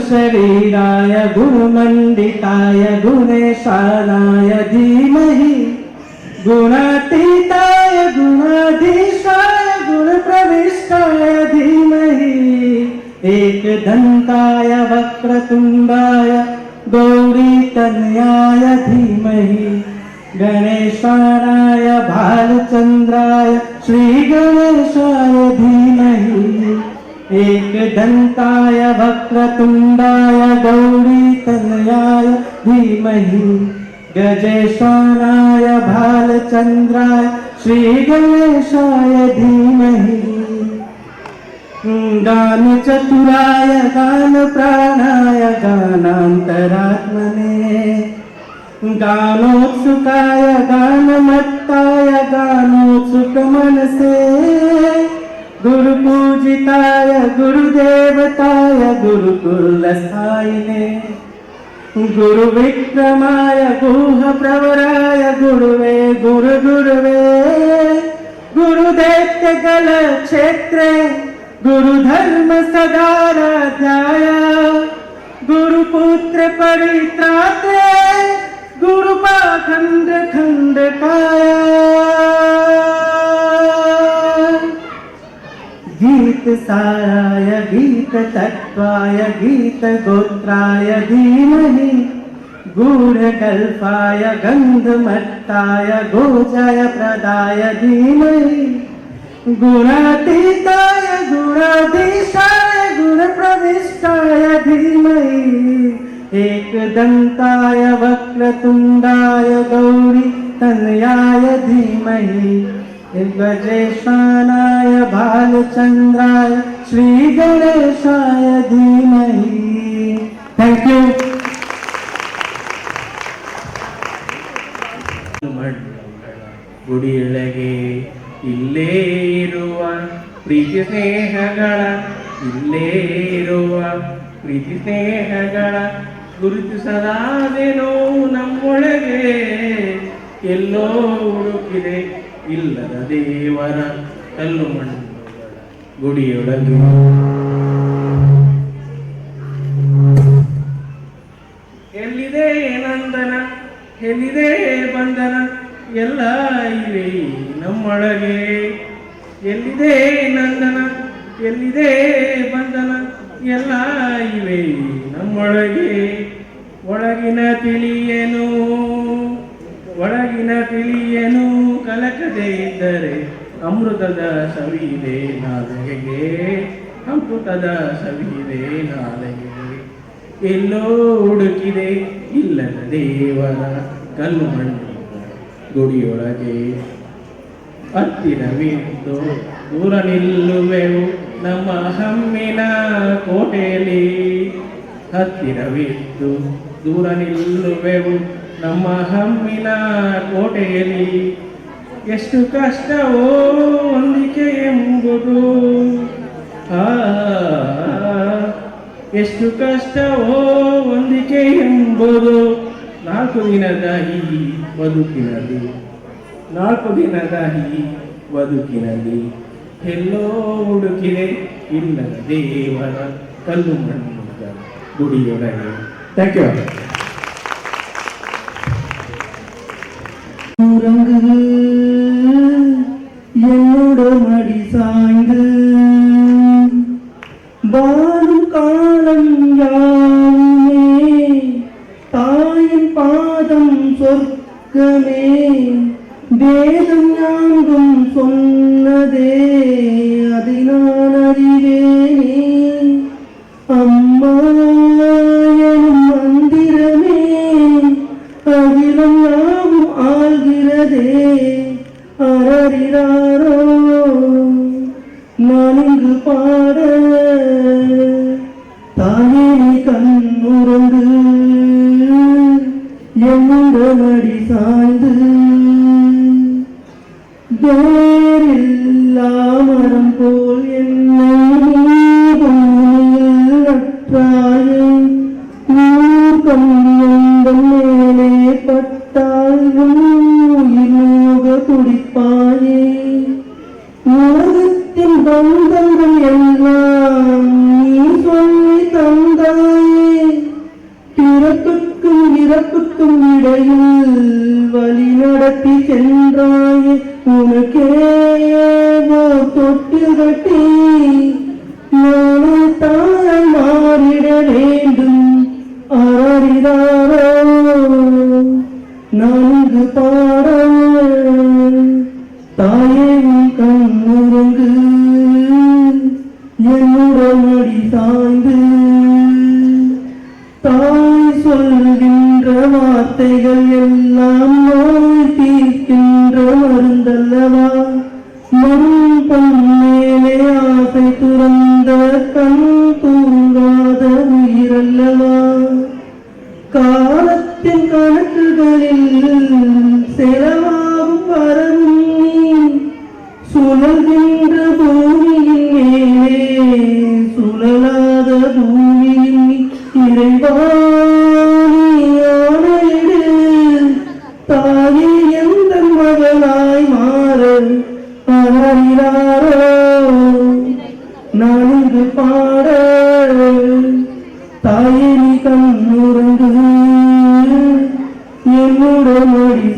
शरीराय गुरुमण्डिताय गुणेशानाय धीमहि गुणातीताय गुणाधीशाय गुणप्रविष्टाय धीमहि एकदन्ताय वक्रतुण्डाय गौरीतनयाय धीमहि गणेशाय भालचन्द्राय श्रीगणेशाय धीमहि एकदन्ताय वक्रतुण्डाय गौरीतनयाय धीमहि गजेशानाय भालचन्द्राय श्रीगणेशाय धीमहि गानचतुराय गानप्राणाय गानान्तरात्मने गानोत्सुकाय गानमत्ताय गानोत्सुकमनसे गुरुपूजिताय गुरुदेवताय गुरुकुलस्थायिने गुरुविक्रमाय गुहप्रवराय गुरुवे गुरुगुरुवे गुरुदैत्यगलक्षेत्रे गुरुधर्म सदाराध्याय गुरुपुत्र परित्रात्रे गुरुपाखण्ड खण्डकाय गीत साराय गीत तत्वाय गीत गोत्राय धीमहि गूढ़कल्पाय गंधमत्ताय गोजय प्रदाय धीमहि गुणातीताय गुणाधीशाय गुणप्रविष्टाय धीमहि एकदन्ताय वक्रतुण्डाय गौरी तनयाय धीमहि गजेशानाय भालचन्द्राय श्रीगणेशाय धीमहि। Thank you. ಗುಡಿಯೊಳಗೆ ಇಲ್ಲೇ ಇರುವ ಪ್ರೀತಿ ಸ್ನೇಹಗಳ ಇಲ್ಲೇ ಇರುವ ಪ್ರೀತಿ ಸ್ನೇಹಗಳ ಗುರುತಿಸದಾದೇನೋ ನಮ್ಮೊಳಗೆ ಎಲ್ಲೋ ಹುಡುಕಿದೆ ಇಲ್ಲದ ದೇವರ ಕಲ್ಲು ಮಣ್ಣುಗಳ ಗುಡಿಯೊಳಗೆ ಎಲ್ಲಿದೆ ನಂದನ ಎಲ್ಲಿದೆ ಬಂಧನ ಎಲ್ಲ ಇವೆ ನಮ್ಮೊಳಗೆ ಎಲ್ಲಿದೆ ನಂದನ ಎಲ್ಲಿದೆ ಬಂಧನ ಎಲ್ಲ ಇವೆ ನಮ್ಮೊಳಗೆ ಒಳಗಿನ ತಿಳಿಯೇನು ಕಲಕದೆ ಇದ್ದರೆ ಅಮೃತದ ಸವಿದೆ ನಾಲಿಗೆಗೆ ಅಮೃತದ ಸವಿದೆ ನಾಲಿಗೆಗೆ ಎಲ್ಲೋ ಹುಡುಕಿದೆ ಇಲ್ಲದ ದೇವರ ಕಲ್ಲು ಮಣ್ಣು ಗುಡಿಯೊಳಗೆ ಹತ್ತಿರವಿದ್ದು ದೂರ ನಿಲ್ಲುವೆವು ನಮ್ಮ ಹಮ್ಮಿನ ಕೋಟೆಯಲ್ಲಿ ಹತ್ತಿರವಿದ್ದು ದೂರ ನಿಲ್ಲುವೆವು ನಮ್ಮ ಹಮ್ಮಿನ ಕೋಟೆಯಲ್ಲಿ ಎಷ್ಟು ಕಷ್ಟವೋ ಹೊಂದಿಕೆ ಎಂಬುದು ಎಷ್ಟು ಕಷ್ಟವೋ ಹೊಂದಿಕೆ ಎಂಬುದು ನಾಲ್ಕು ದಿನದ ಈ ಬದುಕಿನಲ್ಲಿ ಎಲ್ಲೋ ಹುಡುಕಿದೆ ಇಲ್ಲದ ದೇವರ ಕಲ್ಲು ಮಣ್ಣುಗಳ ಗುಡಿಯೊಳಗೆ. Thank you. என்னோட மடி சாய்ந்து வாழும் காலம் யாவுமே தாயின் பாதம் சொர்க்கமே வேதம் யாங்கும் சொன்னதே அதை நான் அறிவேனே அம்மா எனும் மந்திரமே அகிலம் யாவும் ஆள்கிறதே அரறிறாரோ நான் இங்கு பாட தாயே கண்ணுறங்கு என்னோட மடி சாய்ந்து வேறில்லா மரம் போல் என்னை நற்றாயே ஊக்கம் எங்கள் மேலே பட்டாயும் உயிரோக குடிப்பாயே உலகத்தின் பந்தங்கள் எல்லாம் நீ சொல்லி தந்தாயே வாழ்க்கையில் வழி நடத்தி சென்றாயே உனக்கே ஓர் தொட்டு கட்டி நானும் தாய் மாறிட வேண்டும் ஆராடிதாரோ நன்கு பாட தாயே உன் கண்ணுறங்கு என்னுடன் அடி சாய்ந்து தாய் சொல்கின்ற வார்த்தைகள் எல்லாம் நோய் தீர்க்கின்ற மருந்தல்லவா மண் பொன்னேலே ஆசை துறந்த கண் தூங்காத உயிரல்லவா காலத்தின் கணக்குகளில் செலவாகும் வரவும் நீ சுழல்கின்ற பூமியின் மேலே சுழலாத பூமியின் இறைவாணியானையிடு தாயே எந்த மகளாய் மாற ஆராயிராரோ நான் இங்கு பாட தாயே நீ கண்ணுறங்கு என்னுடன் அடி